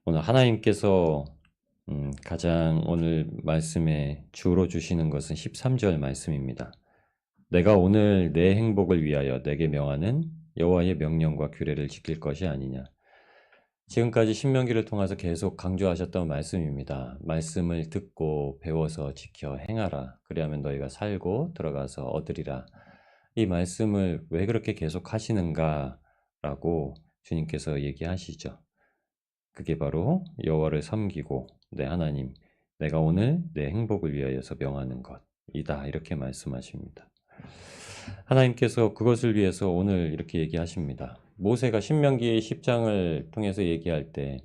오늘 하나님께서 가장 오늘 말씀에 주로 주시는 것은 13절 말씀입니다. 내가 오늘 내 행복을 위하여 내게 명하는 여호와의 명령과 규례를 지킬 것이 아니냐. 지금까지 신명기를 통해서 계속 강조하셨던 말씀입니다. 말씀을 듣고 배워서 지켜 행하라. 그리하면 너희가 살고 들어가서 얻으리라. 이 말씀을 왜 그렇게 계속 하시는가라고 주님께서 얘기하시죠. 그게 바로 여호와를 섬기고 내 하나님, 내가 오늘 내 행복을 위하여서 명하는 것이다. 이렇게 말씀하십니다. 하나님께서 그것을 위해서 오늘 이렇게 얘기하십니다. 모세가 신명기 10장을 통해서 얘기할 때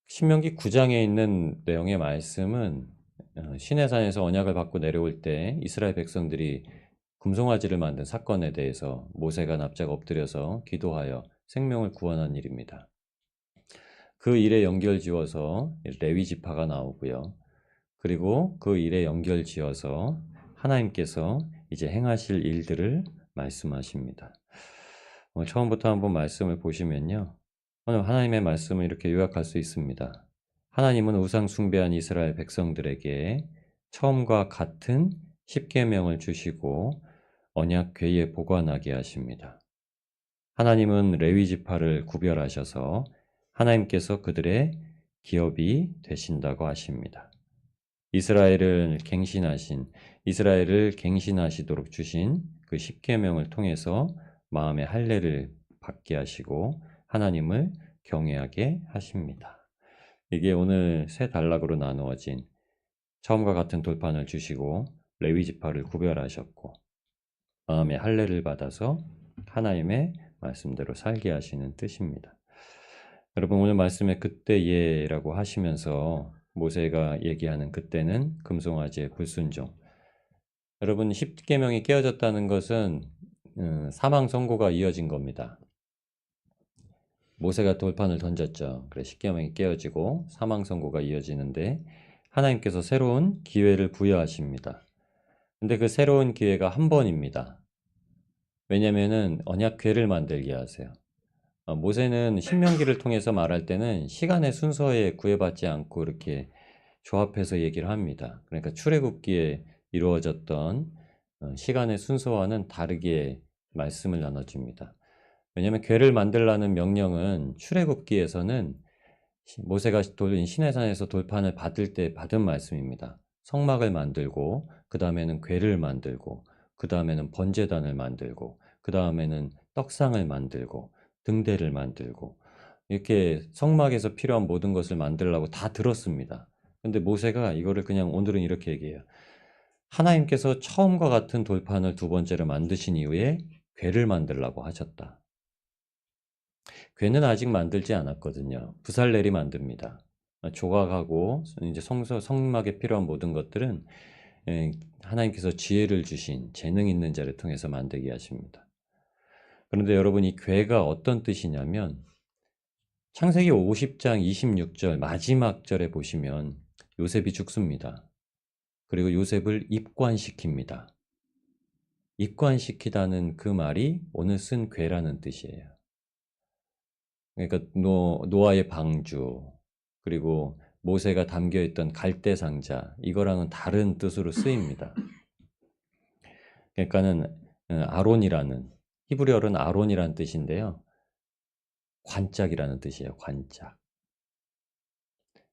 신명기 9장에 있는 내용의 말씀은 시내산에서 언약을 받고 내려올 때 이스라엘 백성들이 금송아지를 만든 사건에 대해서 모세가 납작 엎드려서 기도하여 생명을 구원한 일입니다. 그 일에 연결지어서 레위 지파가 나오고요. 그리고 그 일에 연결지어서 하나님께서 이제 행하실 일들을 말씀하십니다. 처음부터 한번 말씀을 보시면요. 오늘 하나님의 말씀을 이렇게 요약할 수 있습니다. 하나님은 우상 숭배한 이스라엘 백성들에게 처음과 같은 십계명을 주시고 언약 궤에 보관하게 하십니다. 하나님은 레위 지파를 구별하셔서 하나님께서 그들의 기업이 되신다고 하십니다. 이스라엘을 갱신하시도록 주신 그 십계명을 통해서 마음의 할례를 받게 하시고 하나님을 경외하게 하십니다. 이게 오늘 세 단락으로 나누어진 처음과 같은 돌판을 주시고 레위 지파를 구별하셨고 마음의 할례를 받아서 하나님의 말씀대로 살게 하시는 뜻입니다. 여러분 오늘 말씀에 그때예라고 하시면서 모세가 얘기하는 그때는 금송아지의 불순종. 여러분 십계명이 깨어졌다는 것은 사망 선고가 이어진 겁니다. 모세가 돌판을 던졌죠. 그래 십계명이 깨어지고 사망 선고가 이어지는데 하나님께서 새로운 기회를 부여하십니다. 근데 그 새로운 기회가 한 번입니다. 왜냐면은 언약궤를 만들게 하세요. 모세는 신명기를 통해서 말할 때는 시간의 순서에 구애받지 않고 이렇게 조합해서 얘기를 합니다. 그러니까 출애굽기에 이루어졌던 시간의 순서와는 다르게 말씀을 나눠줍니다. 왜냐하면 궤를 만들라는 명령은 출애굽기에서는 모세가 시내산에서 돌판을 받을 때 받은 말씀입니다. 성막을 만들고 그 다음에는 궤를 만들고 그 다음에는 번제단을 만들고 그 다음에는 떡상을 만들고 등대를 만들고 이렇게 성막에서 필요한 모든 것을 만들라고 다 들었습니다. 근데 모세가 이거를 그냥 오늘은 이렇게 얘기해요. 하나님께서 처음과 같은 돌판을 두 번째로 만드신 이후에 궤를 만들라고 하셨다. 궤는 아직 만들지 않았거든요. 부살렐이 만듭니다. 조각하고 이제 성막에 필요한 모든 것들은 하나님께서 지혜를 주신 재능 있는 자를 통해서 만들게 하십니다. 그런데 여러분 이 궤가 어떤 뜻이냐면 창세기 50장 26절 마지막 절에 보시면 요셉이 죽습니다. 그리고 요셉을 입관시킵니다. 입관시키다는 그 말이 오늘 쓴 궤라는 뜻이에요. 그러니까 노아의 방주 그리고 모세가 담겨있던 갈대 상자 이거랑은 다른 뜻으로 쓰입니다. 그러니까는 아론이라는 히브리어로는 아론이라는 뜻인데요. 관짝이라는 뜻이에요. 관짝.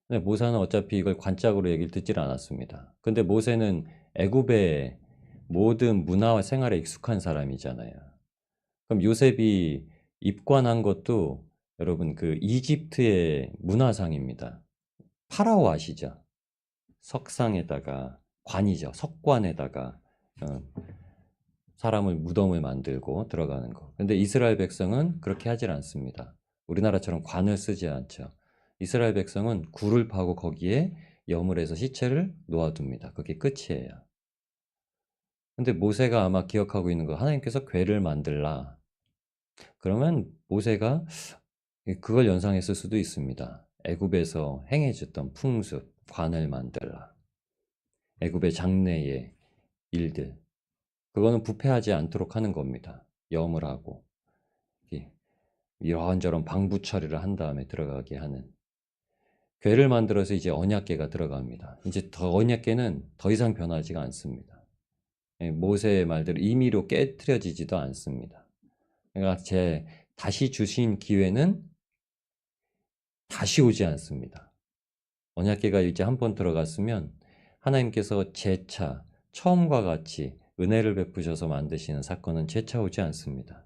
근데 모세는 어차피 이걸 관짝으로 얘기를 듣질 않았습니다. 근데 모세는 애굽의 모든 문화와 생활에 익숙한 사람이잖아요. 그럼 요셉이 입관한 것도 여러분 그 이집트의 문화상입니다. 파라오 아시죠? 석상에다가 관이죠. 석관에다가 사람을 무덤을 만들고 들어가는 거. 근데 이스라엘 백성은 그렇게 하질 않습니다. 우리나라처럼 관을 쓰지 않죠. 이스라엘 백성은 굴을 파고 거기에 여물해서 시체를 놓아둡니다. 그게 끝이에요. 근데 모세가 아마 기억하고 있는 거 하나님께서 궤를 만들라. 그러면 모세가 그걸 연상했을 수도 있습니다. 애굽에서 행해졌던 풍습, 관을 만들라. 애굽의 장래의 일들. 그거는 부패하지 않도록 하는 겁니다. 염을 하고 이런저런 방부 처리를 한 다음에 들어가게 하는. 궤를 만들어서 이제 언약궤가 들어갑니다. 이제 더 언약궤는 더 이상 변하지가 않습니다. 예, 모세의 말대로 임의로 깨트려지지도 않습니다. 그러니까 다시 주신 기회는 다시 오지 않습니다. 언약궤가 이제 한 번 들어갔으면 하나님께서 재차 처음과 같이 은혜를 베푸셔서 만드시는 사건은 재차 오지 않습니다.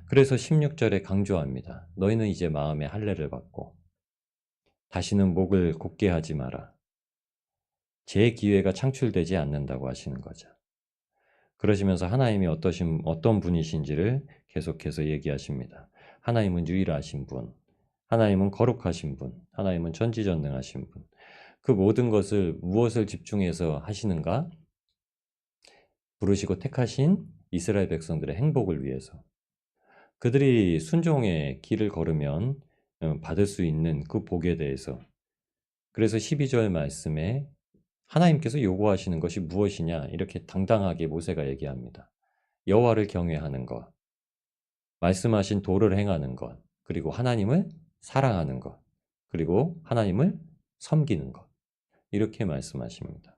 그래서 16절에 강조합니다. 너희는 이제 마음에 할례를 받고 다시는 목을 곧게 하지 마라. 제 기회가 창출되지 않는다고 하시는 거죠. 그러시면서 하나님이 어떤 분이신지를 계속해서 얘기하십니다. 하나님은 유일하신 분, 하나님은 거룩하신 분, 하나님은 전지전능하신 분. 그 모든 것을 무엇을 집중해서 하시는가? 부르시고 택하신 이스라엘 백성들의 행복을 위해서. 그들이 순종의 길을 걸으면 받을 수 있는 그 복에 대해서. 그래서 12절 말씀에 하나님께서 요구하시는 것이 무엇이냐 이렇게 당당하게 모세가 얘기합니다. 여호와를 경외하는 것, 말씀하신 도를 행하는 것, 그리고 하나님을 사랑하는 것, 그리고 하나님을 섬기는 것. 이렇게 말씀하십니다.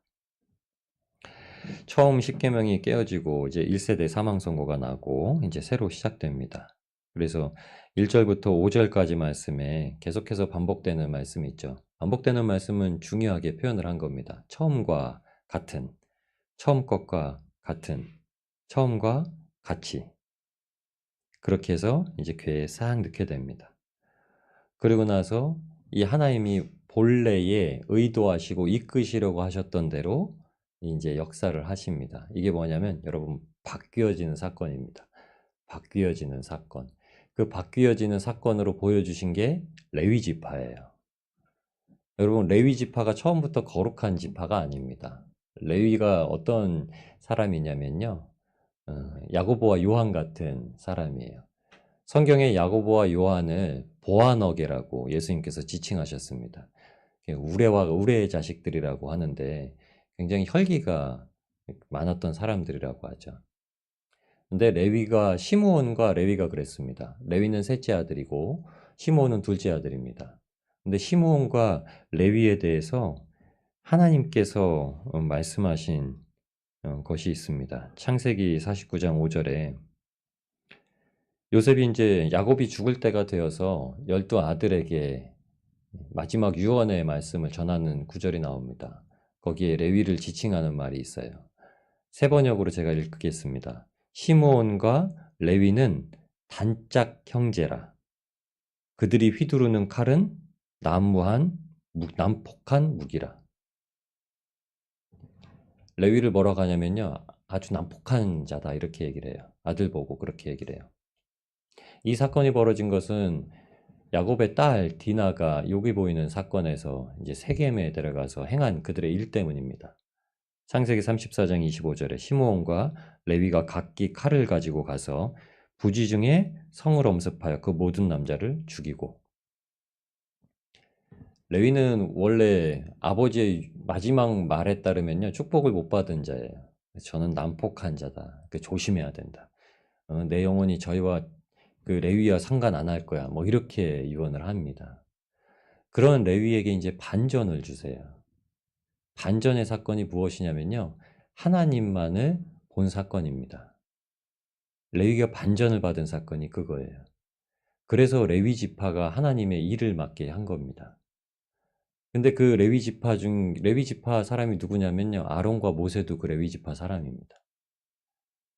처음 십계명이 깨어지고 이제 1세대 사망 선고가 나고 이제 새로 시작됩니다. 그래서 1절부터 5절까지 말씀에 계속해서 반복되는 말씀이 있죠. 반복되는 말씀은 중요하게 표현을 한 겁니다. 처음과 같은, 처음 것과 같은, 처음과 같이. 그렇게 해서 이제 궤에 싹 넣게 됩니다. 그리고 나서 이 하나님이 본래에 의도하시고 이끄시려고 하셨던 대로 이제 역사를 하십니다. 이게 뭐냐면 여러분 바뀌어지는 사건입니다. 바뀌어지는 사건. 그 바뀌어지는 사건으로 보여주신 게 레위 지파예요. 여러분 레위 지파가 처음부터 거룩한 지파가 아닙니다. 레위가 어떤 사람이냐면요. 야고보와 요한 같은 사람이에요. 성경에 야고보와 요한을 보아너게라고 예수님께서 지칭하셨습니다. 우레와 우레의 자식들이라고 하는데 굉장히 혈기가 많았던 사람들이라고 하죠. 근데 시므온과 레위가 그랬습니다. 레위는 셋째 아들이고 시므온은 둘째 아들입니다. 근데 시므온과 레위에 대해서 하나님께서 말씀하신 것이 있습니다. 창세기 49장 5절에 요셉이 이제 야곱이 죽을 때가 되어서 12아들에게 마지막 유언의 말씀을 전하는 구절이 나옵니다. 거기에 레위를 지칭하는 말이 있어요. 세 번역으로 제가 읽겠습니다. 시므온과 레위는 단짝 형제라. 그들이 휘두르는 칼은 난폭한 무기라. 레위를 뭐라고 하냐면요. 아주 난폭한 자다 이렇게 얘기를 해요. 아들 보고 그렇게 얘기를 해요. 이 사건이 벌어진 것은 야곱의 딸 디나가 여기 보이는 사건에서 이제 세겜에 들어가서 행한 그들의 일 때문입니다. 창세기 34장 25절에 시므온과 레위가 각기 칼을 가지고 가서 부지 중에 성을 엄습하여 그 모든 남자를 죽이고 레위는 원래 아버지의 마지막 말에 따르면요 축복을 못 받은 자예요. 저는 난폭한 자다. 조심해야 된다. 내 영혼이 저희와 그 레위와 상관 안 할 거야. 뭐 이렇게 유언을 합니다. 그런 레위에게 이제 반전을 주세요. 반전의 사건이 무엇이냐면요. 하나님만을 본 사건입니다. 레위가 반전을 받은 사건이 그거예요. 그래서 레위 지파가 하나님의 일을 맡게 한 겁니다. 근데 그 레위 지파 사람이 누구냐면요. 아론과 모세도 그 레위 지파 사람입니다.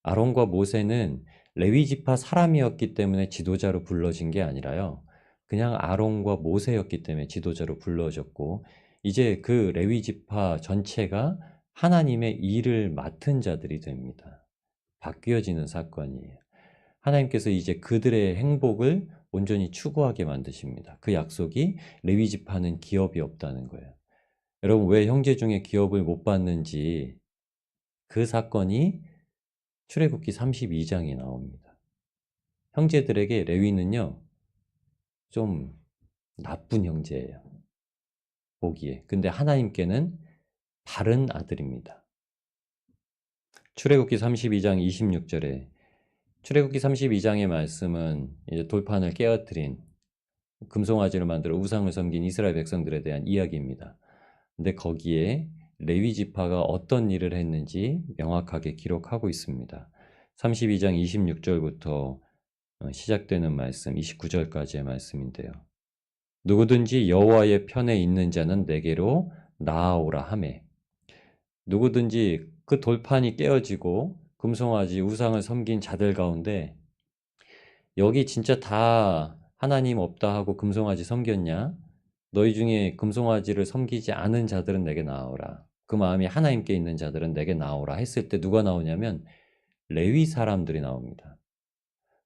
아론과 모세는 레위 지파 사람이었기 때문에 지도자로 불러진 게 아니라요. 그냥 아론과 모세였기 때문에 지도자로 불러졌고 이제 그 레위 지파 전체가 하나님의 일을 맡은 자들이 됩니다. 바뀌어지는 사건이에요. 하나님께서 이제 그들의 행복을 온전히 추구하게 만드십니다. 그 약속이 레위 지파는 기업이 없다는 거예요. 여러분 왜 형제 중에 기업을 못 받는지 그 사건이 출애굽기 32장에 나옵니다. 형제들에게 레위는요, 좀 나쁜 형제예요. 보기에. 근데 하나님께는 바른 아들입니다. 출애굽기 32장 26절에 출애굽기 32장의 말씀은 이제 돌판을 깨어뜨린 금송아지를 만들어 우상을 섬긴 이스라엘 백성들에 대한 이야기입니다. 근데 거기에 레위 지파가 어떤 일을 했는지 명확하게 기록하고 있습니다. 32장 26절부터 시작되는 말씀, 29절까지의 말씀인데요. 누구든지 여호와의 편에 있는 자는 내게로 나아오라 하매. 누구든지 그 돌판이 깨어지고 금송아지 우상을 섬긴 자들 가운데 여기 진짜 다 하나님 없다 하고 금송아지 섬겼냐? 너희 중에 금송아지를 섬기지 않은 자들은 내게 나오라. 그 마음이 하나님께 있는 자들은 내게 나오라 했을 때 누가 나오냐면 레위 사람들이 나옵니다.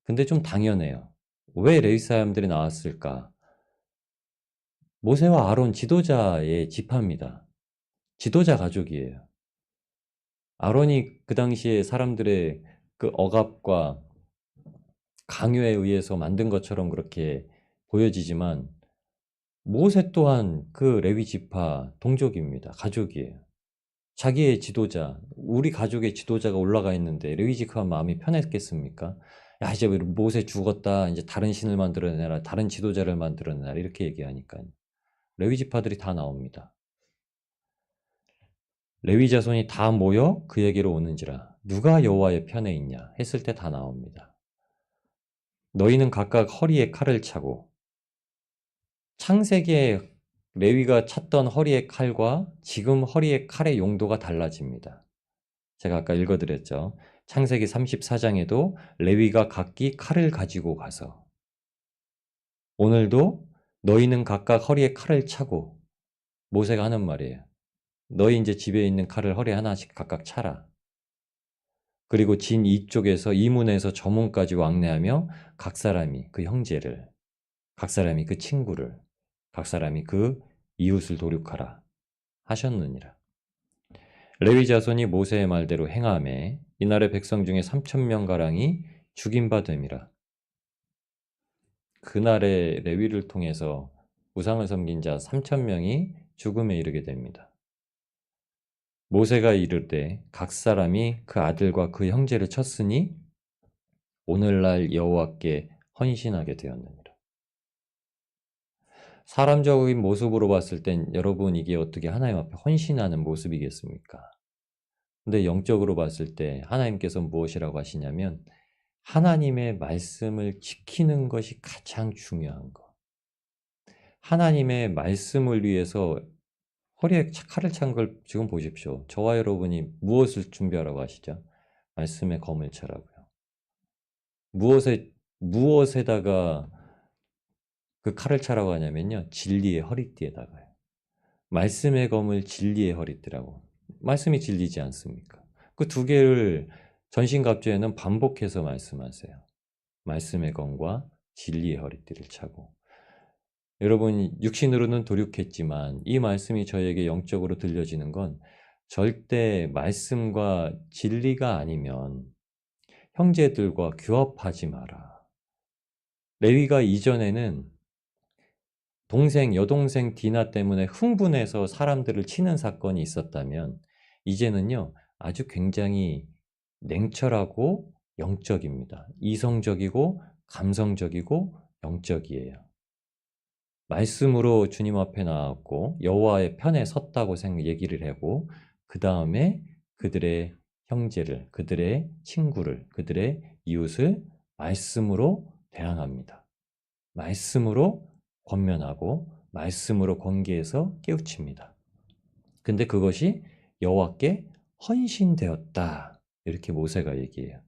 근데 좀 당연해요. 왜 레위 사람들이 나왔을까? 모세와 아론 지도자의 지파입니다. 지도자 가족이에요. 아론이 그 당시에 사람들의 그 억압과 강요에 의해서 만든 것처럼 그렇게 보여지지만 모세 또한 그 레위 지파 동족입니다. 가족이에요. 자기의 지도자, 우리 가족의 지도자가 올라가 있는데 레위 지파 마음이 편했겠습니까? 야, 이제 모세 죽었다. 이제 다른 신을 만들어내라. 다른 지도자를 만들어내라. 이렇게 얘기하니까요. 레위 지파들이 다 나옵니다. 레위 자손이 다 모여 그에게로 오는지라 누가 여호와의 편에 있냐 했을 때 다 나옵니다. 너희는 각각 허리에 칼을 차고 창세기에 레위가 찼던 허리의 칼과 지금 허리의 칼의 용도가 달라집니다. 제가 아까 읽어드렸죠. 창세기 34장에도 레위가 각기 칼을 가지고 가서 오늘도 너희는 각각 허리에 칼을 차고 모세가 하는 말이에요. 너희 이제 집에 있는 칼을 허리에 하나씩 각각 차라. 그리고 진 이쪽에서 이문에서 저문까지 왕래하며 각 사람이 그 형제를, 각 사람이 그 친구를, 각 사람이 그 이웃을 도륙하라 하셨느니라. 레위 자손이 모세의 말대로 행하매 이날의 백성 중에 3,000명 가량이 죽인 바 됨이라. 그날의 레위를 통해서 우상을 섬긴 자 3,000명이 죽음에 이르게 됩니다. 모세가 이를 때 각 사람이 그 아들과 그 형제를 쳤으니 오늘날 여호와께 헌신하게 되었느니라. 사람적인 모습으로 봤을 땐 여러분 이게 어떻게 하나님 앞에 헌신하는 모습이겠습니까? 근데 영적으로 봤을 때 하나님께서 무엇이라고 하시냐면 하나님의 말씀을 지키는 것이 가장 중요한 거. 하나님의 말씀을 위해서 허리에 칼을 찬 걸 지금 보십시오. 저와 여러분이 무엇을 준비하라고 하시죠? 말씀의 검을 차라고요. 무엇에다가 그 칼을 차라고 하냐면요. 진리의 허리띠에다가요. 말씀의 검을 진리의 허리띠라고. 말씀이 진리지 않습니까? 그 두 개를 전신갑주에는 반복해서 말씀하세요. 말씀의 검과 진리의 허리띠를 차고. 여러분 육신으로는 도륙했지만 이 말씀이 저에게 영적으로 들려지는 건 절대 말씀과 진리가 아니면 형제들과 규합하지 마라. 레위가 이전에는 여동생 디나 때문에 흥분해서 사람들을 치는 사건이 있었다면 이제는요 아주 굉장히 냉철하고 영적입니다. 이성적이고 감성적이고 영적이에요. 말씀으로 주님 앞에 나왔고 여호와의 편에 섰다고 얘기를 하고 그 다음에 그들의 형제를, 그들의 친구를, 그들의 이웃을 말씀으로 대항합니다. 말씀으로 권면하고 말씀으로 권계해서 깨우칩니다. 근데 그것이 여호와께 헌신되었다. 이렇게 모세가 얘기해요.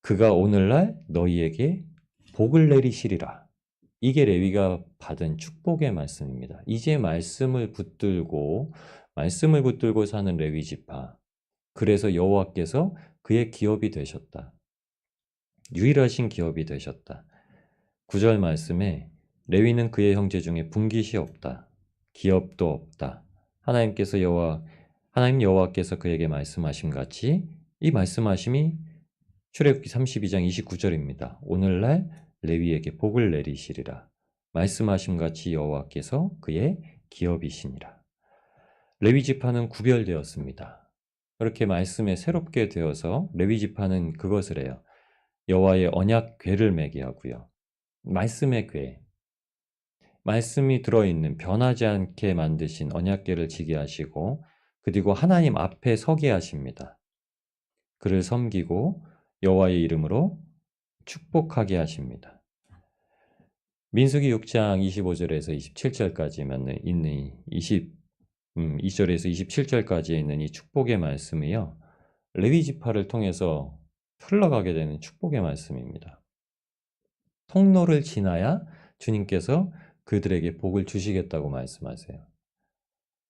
그가 오늘날 너희에게 복을 내리시리라. 이게 레위가 받은 축복의 말씀입니다. 이제 말씀을 붙들고 사는 레위 지파. 그래서 여호와께서 그의 기업이 되셨다. 유일하신 기업이 되셨다. 9절 말씀에 레위는 그의 형제 중에 분깃이 없다. 기업도 없다. 하나님 여호와께서 그에게 말씀하심 같이 이 말씀하심이 출애굽기 32장 29절입니다. 오늘날 레위에게 복을 내리시리라. 말씀하심 같이 여호와께서 그의 기업이시니라. 레위 지파는 구별되었습니다. 그렇게 말씀에 새롭게 되어서 레위 지파는 그것을 해요. 여호와의 언약 궤를 매게 하고요. 말씀의 궤, 말씀이 들어있는 변하지 않게 만드신 언약궤를 지게 하시고 그리고 하나님 앞에 서게 하십니다. 그를 섬기고 여호와의 이름으로 축복하게 하십니다. 민수기 6장 25절에서 27절까지 있는 2절에서 27절까지 있는 이 축복의 말씀이요. 레위 지파를 통해서 흘러가게 되는 축복의 말씀입니다. 통로를 지나야 주님께서 그들에게 복을 주시겠다고 말씀하세요.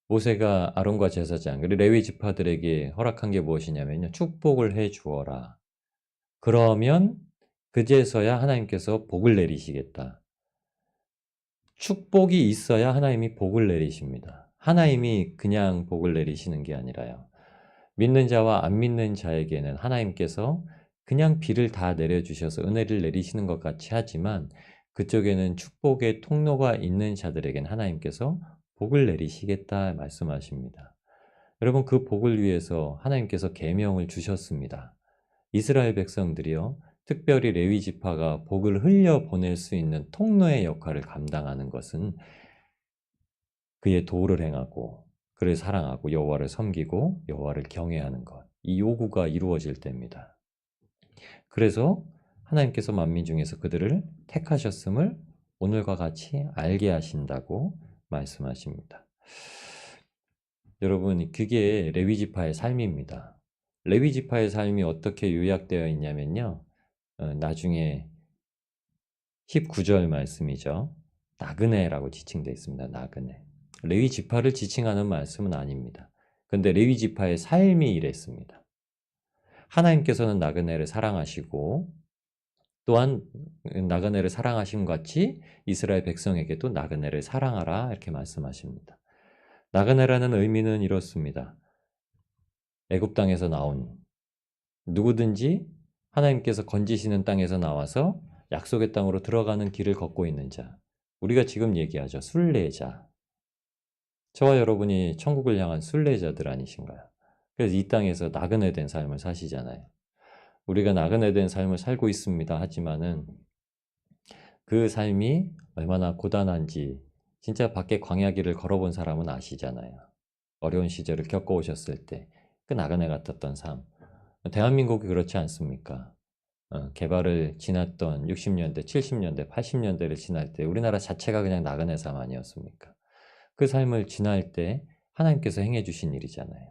모세가 아론과 제사장 그리고 레위 지파들에게 허락한 게 무엇이냐면요. 축복을 해 주어라. 그러면 그제서야 하나님께서 복을 내리시겠다. 축복이 있어야 하나님이 복을 내리십니다. 하나님이 그냥 복을 내리시는 게 아니라요. 믿는 자와 안 믿는 자에게는 하나님께서 그냥 비를 다 내려주셔서 은혜를 내리시는 것 같이 하지만 그쪽에는 축복의 통로가 있는 자들에게는 하나님께서 복을 내리시겠다 말씀하십니다. 여러분 그 복을 위해서 하나님께서 계명을 주셨습니다. 이스라엘 백성들이요. 특별히 레위 지파가 복을 흘려보낼 수 있는 통로의 역할을 감당하는 것은 그의 도를 행하고 그를 사랑하고 여호와를 섬기고 여호와를 경외하는 것. 이 요구가 이루어질 때입니다. 그래서 하나님께서 만민 중에서 그들을 택하셨음을 오늘과 같이 알게 하신다고 말씀하십니다. 여러분 그게 레위 지파의 삶입니다. 레위 지파의 삶이 어떻게 요약되어 있냐면요. 나중에 19절 말씀이죠. 나그네라고 지칭되어 있습니다. 나그네. 레위 지파를 지칭하는 말씀은 아닙니다. 그런데 레위 지파의 삶이 이랬습니다. 하나님께서는 나그네를 사랑하시고 또한 나그네를 사랑하심 같이 이스라엘 백성에게도 나그네를 사랑하라 이렇게 말씀하십니다. 나그네라는 의미는 이렇습니다. 애굽 땅에서 나온 누구든지 하나님께서 건지시는 땅에서 나와서 약속의 땅으로 들어가는 길을 걷고 있는 자. 우리가 지금 얘기하죠. 순례자. 저와 여러분이 천국을 향한 순례자들 아니신가요? 그래서 이 땅에서 나그네 된 삶을 사시잖아요. 우리가 나그네 된 삶을 살고 있습니다. 하지만은 그 삶이 얼마나 고단한지 진짜 밖에 광야길을 걸어본 사람은 아시잖아요. 어려운 시절을 겪어오셨을 때 그 나그네 같았던 삶. 대한민국이 그렇지 않습니까? 개발을 지났던 60년대, 70년대, 80년대를 지날 때 우리나라 자체가 그냥 나그네 삶 아니었습니까? 그 삶을 지날 때 하나님께서 행해 주신 일이잖아요.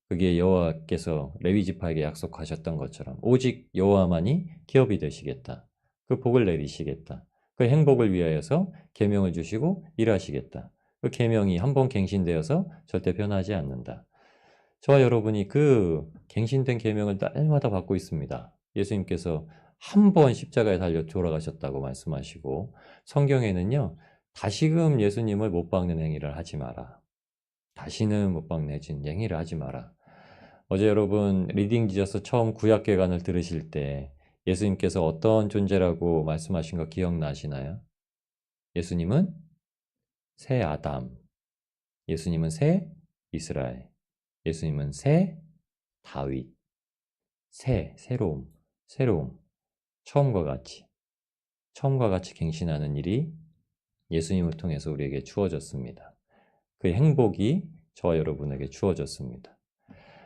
그게 여호와께서 레위 지파에게 약속하셨던 것처럼 오직 여호와만이 기업이 되시겠다. 그 복을 내리시겠다. 그 행복을 위하여서 계명을 주시고 일하시겠다. 그 계명이 한번 갱신되어서 절대 변하지 않는다. 저와 여러분이 그 갱신된 계명을 날마다 받고 있습니다. 예수님께서 한 번 십자가에 달려 돌아가셨다고 말씀하시고 성경에는요. 다시금 예수님을 못 박는 행위를 하지 마라. 다시는 못 박는 행위를 하지 마라. 어제 여러분 리딩 지저스 처음 구약궤관을 들으실 때 예수님께서 어떤 존재라고 말씀하신 거 기억나시나요? 예수님은 새 아담, 예수님은 새 이스라엘, 예수님은 새 다윗, 새로움, 처음과 같이 갱신하는 일이 예수님을 통해서 우리에게 주어졌습니다. 그 행복이 저와 여러분에게 주어졌습니다.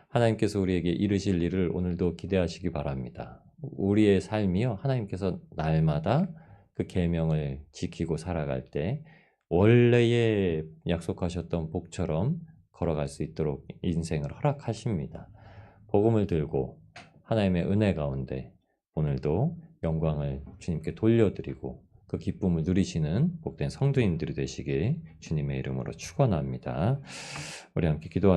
하나님께서 우리에게 이루실 일을 오늘도 기대하시기 바랍니다. 우리의 삶이요 하나님께서 날마다 그 계명을 지키고 살아갈 때 원래의 약속하셨던 복처럼 걸어갈 수 있도록 인생을 허락하십니다. 복음을 들고 하나님의 은혜 가운데 오늘도 영광을 주님께 돌려드리고 그 기쁨을 누리시는 복된 성도님들이 되시길 주님의 이름으로 축원합니다. 우리 함께 기도하시겠습니다.